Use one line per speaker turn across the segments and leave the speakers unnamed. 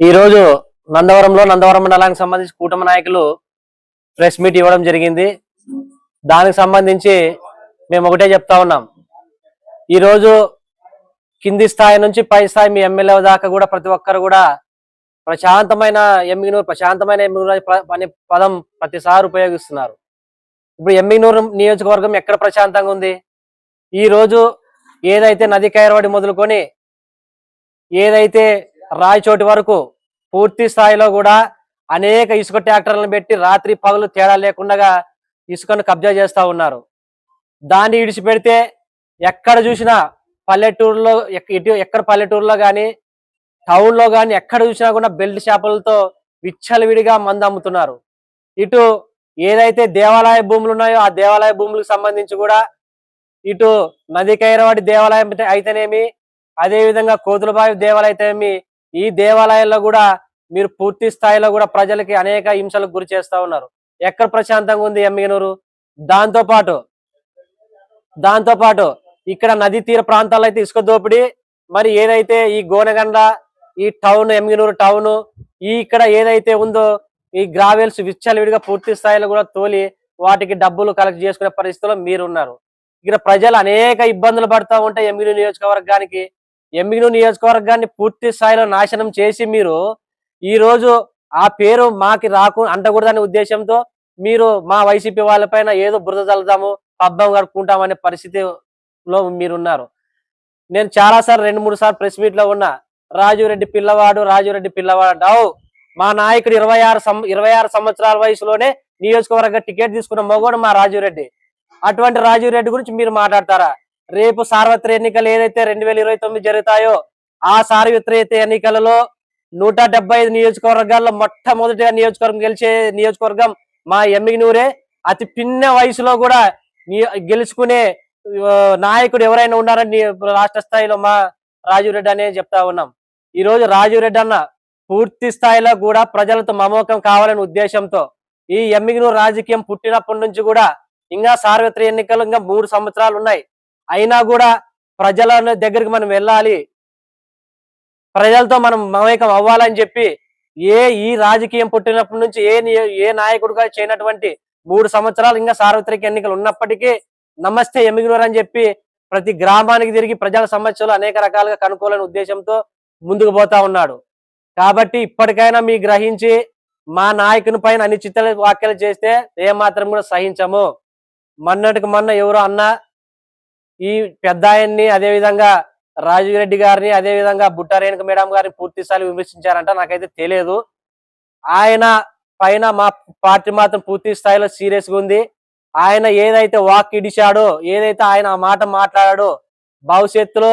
ఈ రోజు నందవరంలో నందవరం మండలానికి సంబంధించి కూటమి నాయకులు ప్రెస్ మీట్ ఇవ్వడం జరిగింది. దానికి సంబంధించి మేము ఒకటే చెప్తా ఉన్నాం. ఈ రోజు కింది స్థాయి నుంచి పై స్థాయి మీ ఎమ్మెల్యే దాకా కూడా ప్రతి ఒక్కరు కూడా ప్రశాంతమైన ఎమ్మిగనూరు అనే పదం ప్రతిసారి ఉపయోగిస్తున్నారు. ఇప్పుడు ఎమ్మిగనూరు నియోజకవర్గం ఎక్కడ ప్రశాంతంగా ఉంది? ఈ రోజు ఏదైతే నది కైరవాడి మొదలుకొని ఏదైతే రాయచోటి వరకు పూర్తి స్థాయిలో కూడా అనేక ఇసుక ట్రాక్టర్లను పెట్టి రాత్రి పగలు తేడా లేకుండా ఇసుకను కబ్జా చేస్తూ ఉన్నారు. దాన్ని ఇడిచిపెడితే ఎక్కడ చూసినా పల్లెటూరులో ఎక్కడ పల్లెటూరులో కానీ టౌన్లో కానీ ఎక్కడ చూసినా కూడా బెల్ట్ షాపులతో విచ్చలవిడిగా మందు అమ్ముతున్నారు. ఇటు ఏదైతే దేవాలయ భూములు ఉన్నాయో ఆ దేవాలయ భూములకు సంబంధించి కూడా ఇటు నది కైరవాడి దేవాలయం అయితేనేమి, అదేవిధంగా కోతులబావి దేవాలయం అయితేనేమి, ఈ దేవాలయాల్లో కూడా మీరు పూర్తి స్థాయిలో కూడా ప్రజలకి అనేక హింసలకు గురి చేస్తూ ఉన్నారు. ఎక్కడ ప్రశాంతంగా ఉంది ఎమ్మిగనూరు? దాంతో పాటు ఇక్కడ నదీ తీర ప్రాంతాల్లో అయితే ఇసుక దోపిడీ, మరి ఏదైతే ఈ గోనెగండ ఈ టౌన్ ఎమ్మిగనూరు టౌన్ ఇక్కడ ఏదైతే ఉందో ఈ గ్రావెల్స్ విచ్చలవిడిగా పూర్తి స్థాయిలో కూడా తోలి వాటికి డబ్బులు కలెక్ట్ చేసుకునే పరిస్థితిలో మీరున్నారు. ఇక్కడ ప్రజలు అనేక ఇబ్బందులు పడుతూ ఉంటాయి. ఎమ్మిగనూరు నియోజకవర్గాన్ని పూర్తి స్థాయిలో నాశనం చేసి మీరు ఈ రోజు ఆ పేరు మాకి అంటకూడదనే ఉద్దేశంతో మీరు మా వైసీపీ వాళ్ళపైన ఏదో బురద చల్లుదాము, పబ్బం గడుపుకుంటామనే పరిస్థితిలో మీరున్నారు. నేను చాలాసార్లు 2-3 సార్లు ప్రెస్ మీట్ లో ఉన్నా. రాజురెడ్డి పిల్లవాడు అంటావు. మా నాయకుడు 26 సంవత్సరాల వయసులోనే నియోజకవర్గ టికెట్ తీసుకున్న మగోడు మా రాజురెడ్డి. అటువంటి రాజురెడ్డి గురించి మీరు మాట్లాడతారా? రేపు సార్వత్రిక ఎన్నికలు ఏదైతే 2029 జరుగుతాయో ఆ సార్వత్రిక ఎన్నికలలో 175 నియోజకవర్గాల్లో మొట్టమొదటిగా గెలిచే నియోజకవర్గం మా ఎమ్మిగనూరే. అతి పిన్న వయసులో కూడా గెలుచుకునే నాయకుడు ఎవరైనా ఉన్నారని రాష్ట్ర స్థాయిలో మా రాజురెడ్డి అనే చెప్తా ఉన్నాం. ఈ రోజు రాజురెడ్డి అన్న పూర్తి స్థాయిలో కూడా ప్రజలతో మమోకం కావాలనే ఉద్దేశంతో ఈ ఎమ్మిగనూరు రాజకీయం పుట్టినప్పటి నుంచి కూడా ఇంకా సార్వత్రిక ఎన్నికలు ఇంకా 3 సంవత్సరాలు ఉన్నాయి. అయినా కూడా ప్రజల దగ్గరికి మనం వెళ్ళాలి, ప్రజలతో మనం మమేకం అవ్వాలని చెప్పి ఈ రాజకీయం పుట్టినప్పటి నుంచి ఏ నాయకుడుగా చేయనటువంటి 3 సంవత్సరాలు ఇంకా సార్వత్రిక ఎన్నికలు ఉన్నప్పటికీ నమస్తే ఎమ్మిగనూరు అని చెప్పి ప్రతి గ్రామానికి తిరిగి ప్రజల సమస్యలు అనేక రకాలుగా కనుక్కోవాలనే ఉద్దేశంతో ముందుకు పోతా ఉన్నాడు. కాబట్టి ఇప్పటికైనా మీ గ్రహించి మా నాయకుని పైన అనుచిత వ్యాఖ్యలు చేస్తే ఏమాత్రం కూడా సహించము. మొన్నటికి మొన్న ఎవరో అన్నా ఈ పెద్ద ఆయన్ని, అదేవిధంగా రాజురెడ్డి గారిని, అదేవిధంగా బుట్టారేణుక మేడం గారిని పూర్తి స్థాయిలో విమర్శించారంట. నాకైతే తెలియదు. ఆయన పైన మా పార్టీ మాత్రం పూర్తి స్థాయిలో సీరియస్ గా ఉంది. ఆయన ఏదైతే వాక్ ఇడిచాడో, ఏదైతే ఆయన ఆ మాట మాట్లాడాడో భవిష్యత్తులో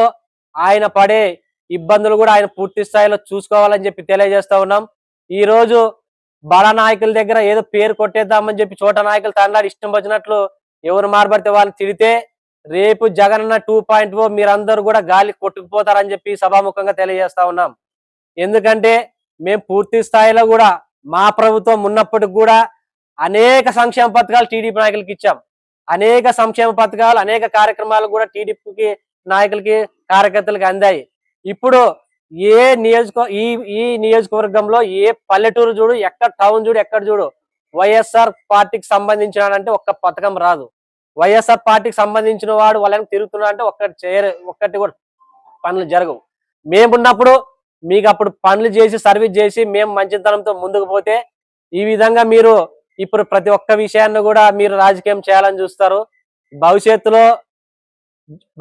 ఆయన పడే ఇబ్బందులు కూడా ఆయన పూర్తి స్థాయిలో చూసుకోవాలని చెప్పి తెలియజేస్తా ఉన్నాం. ఈ రోజు బడా నాయకుల దగ్గర ఏదో పేరు కొట్టేద్దామని చెప్పి చోట నాయకులు తండ్రి ఇష్టం వచ్చినట్లు ఎవరు మారబడితే వాళ్ళని తిడితే రేపు జగనన్న 2.0 మీరందరూ కూడా గాలి కొట్టుకుపోతారని చెప్పి సభాముఖంగా తెలియజేస్తా ఉన్నాం. ఎందుకంటే మేము పూర్తి స్థాయిలో కూడా మా ప్రభుత్వం ఉన్నప్పటికి కూడా అనేక సంక్షేమ పథకాలు టీడీపీ నాయకులకి ఇచ్చాం. అనేక సంక్షేమ పథకాలు, అనేక కార్యక్రమాలు కూడా టీడీపీకి నాయకులకి, కార్యకర్తలకి అందాయి. ఇప్పుడు ఈ నియోజకవర్గంలో ఏ పల్లెటూరు చూడు, ఎక్కడ టౌన్ చూడు, ఎక్కడ చూడు వైఎస్ఆర్ పార్టీకి సంబంధించినాడంటే ఒక్క పథకం రాదు. వైఎస్ఆర్ పార్టీకి సంబంధించిన వాడు వాళ్ళని తిరుగుతున్నా అంటే ఒక్కటి కూడా పనులు జరగవు. మేమున్నప్పుడు మీకు అప్పుడు పనులు చేసి సర్వీస్ చేసి మేము మంచితనంతో ముందుకు పోతే ఈ విధంగా మీరు ఇప్పుడు ప్రతి ఒక్క విషయాన్ని కూడా మీరు రాజకీయం చేయాలని చూస్తారు.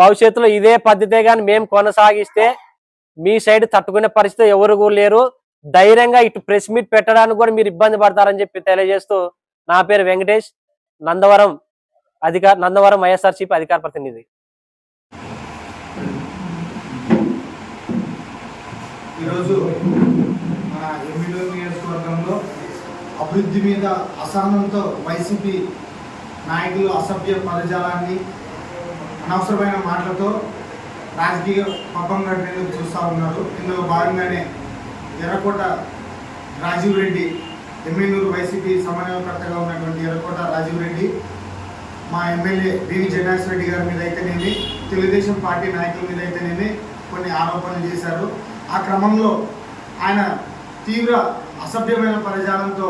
భవిష్యత్తులో ఇదే పద్ధతే కానీ మేము కొనసాగిస్తే మీ సైడ్ తట్టుకునే పరిస్థితి ఎవరు కూడా లేరు. ధైర్యంగా ఇటు ప్రెస్ మీట్ పెట్టడానికి కూడా మీరు ఇబ్బంది పడతారని చెప్పి తెలియజేస్తూ, నా పేరు వెంకటేష్, నందవరం వైఎస్ఆర్సీపీ అధికార ప్రతినిధి.
ఈరోజు మన ఎమ్మిగనూరు నియోజకవర్గంలో అభివృద్ధి మీద అసహనంతో వైసీపీ నాయకులు అసభ్య పదజాలాన్ని, అనవసరమైన మాటలతో రాజకీయ పబ్బం గడిపేందుకు చూస్తూ ఉన్నారు. ఇందులో భాగంగానే ఎర్రకోట రాజీవ్ రెడ్డి, ఎమ్మిగనూరు వైసీపీ సమన్వయకర్తగా ఉన్నటువంటి ఎర్రకోట రాజీవ్ రెడ్డి మా ఎమ్మెల్యే బివి జగన్నాథ్ రెడ్డి గారి మీద అయితేనేమి, తెలుగుదేశం పార్టీ నాయకుల మీద అయితేనేమి కొన్ని ఆరోపణలు చేశారు. ఆ క్రమంలో ఆయన తీవ్ర అసభ్యమైన పదజాలంతో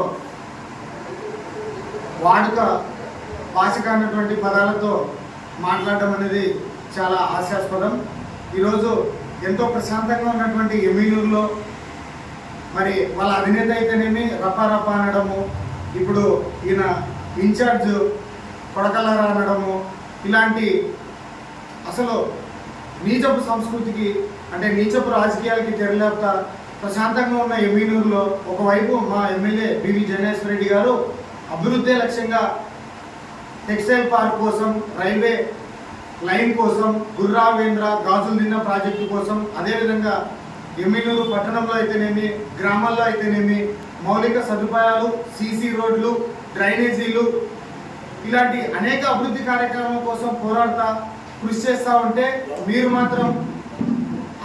వాచకమైనటువంటి పదాలతో మాట్లాడడం అనేది చాలా హాస్యాస్పదం. ఈరోజు ఎంతో ప్రశాంతంగా ఉన్నటువంటి ఎమ్మిగనూరులో మరి వాళ్ళ అధినేత అయితేనేమి రపా అనడము, ఇప్పుడు ఈయన ఇన్ఛార్జ్ కొడకల్లారా అనడము, ఇలాంటి అసలు నీచపు సంస్కృతికి అంటే నీచపు రాజకీయాలకి తెరలేపుతా ప్రశాంతంగా ఉన్న ఎమ్మిగనూరులో ఒకవైపు మా ఎమ్మెల్యే బివి జనేశ్వర రెడ్డి గారు అభివృద్ధి లక్ష్యంగా టెక్స్టైల్ పార్క్ కోసం, రైల్వే లైన్ కోసం, గుర్రావేంద్ర గాజులు దిన్న ప్రాజెక్టు కోసం, అదేవిధంగా ఎమ్మిగనూరు పట్టణంలో అయితేనేమి గ్రామాల్లో అయితేనేమి మౌలిక సదుపాయాలు, సీసీ రోడ్లు, డ్రైనేజీలు ఇలాంటి అనేక అభివృద్ధి కార్యక్రమాల కోసం పోరాడుతా కృషి చేస్తూ ఉంటే మీరు మాత్రం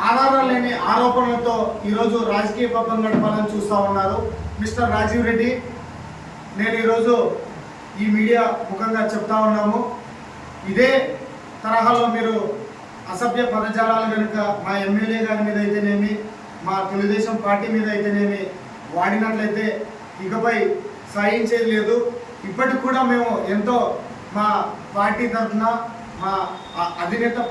ఆధారాలు లేని ఆరోపణలతో ఈరోజు రాజకీయ పబ్బం గడపాలని చూస్తూ ఉన్నారు. మిస్టర్ రాజీవ్ రెడ్డి, నేను ఈరోజు ఈ మీడియా ముఖంగా చెప్తా ఉన్నాము, ఇదే తరహాలో మీరు అసభ్య పదజాలాలు కనుక మా ఎమ్మెల్యే గారి మీద అయితేనేమి మా తెలుగుదేశం పార్టీ మీద అయితేనేమి వాడినట్లయితే ఇకపై సాయించేది లేదు. ఇప్పటికి కూడా మేము ఎంతో మా పార్టీ తరఫున మా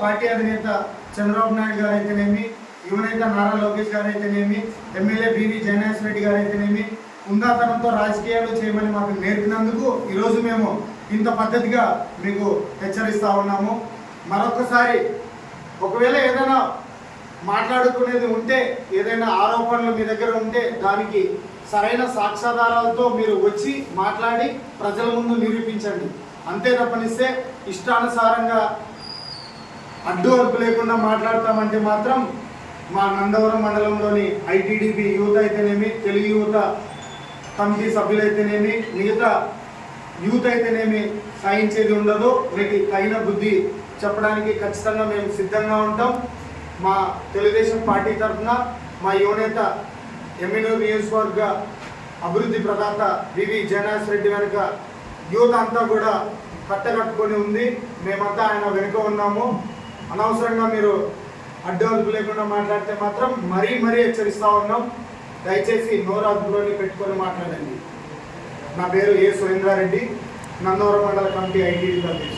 పార్టీ అధినేత చంద్రబాబు నాయుడు గారు అయితేనేమి, యువనేత నారా లోకేష్ గారు అయితేనేమి, ఎమ్మెల్యే బివి జనేశ్వర రెడ్డి గారు అయితేనేమి ఉందాతనంతో రాజకీయాలు చేయమని మాకు నేర్పినందుకు ఈరోజు మేము ఇంత పద్ధతిగా మీకు హెచ్చరిస్తూ ఉన్నాము. మరొకసారి ఒకవేళ ఏదైనా మాట్లాడుకునేది ఉంటే, ఏదైనా ఆరోపణలు మీ దగ్గర ఉంటే దానికి సరైన సాక్ష్యాధారాలతో మీరు వచ్చి మాట్లాడి ప్రజల ముందు నిరూపించండి. అంతే తప్పనిస్తే ఇష్టానుసారంగా అడ్డు అదుపు లేకుండా మాట్లాడతామంటే మాత్రం మా నందవరం మండలంలోని ఐటీడీపీ యూత్ అయితేనేమి, తెలుగు యువత కమిటీ సభ్యులైతేనేమి, మిగతా యూత్ అయితేనేమి సాయించేది ఉండదు. మీకు తగిన బుద్ధి చెప్పడానికి ఖచ్చితంగా మేము సిద్ధంగా ఉంటాం. మా తెలుగుదేశం పార్టీ తరఫున మా యువనేత ఎమ్మిగనూరు నియోజకవర్గ అభివృద్ధి ప్రదాత బివి జనేశ్వర రెడ్డి వెనుక యూత్ అంతా కూడా కట్టకట్టుకొని ఉంది. మేమంతా ఆయన వెనుక ఉన్నాము. అనవసరంగా మీరు అడ్డు అదుపు లేకుండా మాట్లాడితే మాత్రం మరీ హెచ్చరిస్తూ ఉన్నాం. దయచేసి నోరు అదుపులోని పెట్టుకొని మాట్లాడండి. నా పేరు ఏ సురేంద్రారెడ్డి, నందవరం మండల కమిటీ ఐటీడీ అధ్యక్షుడు.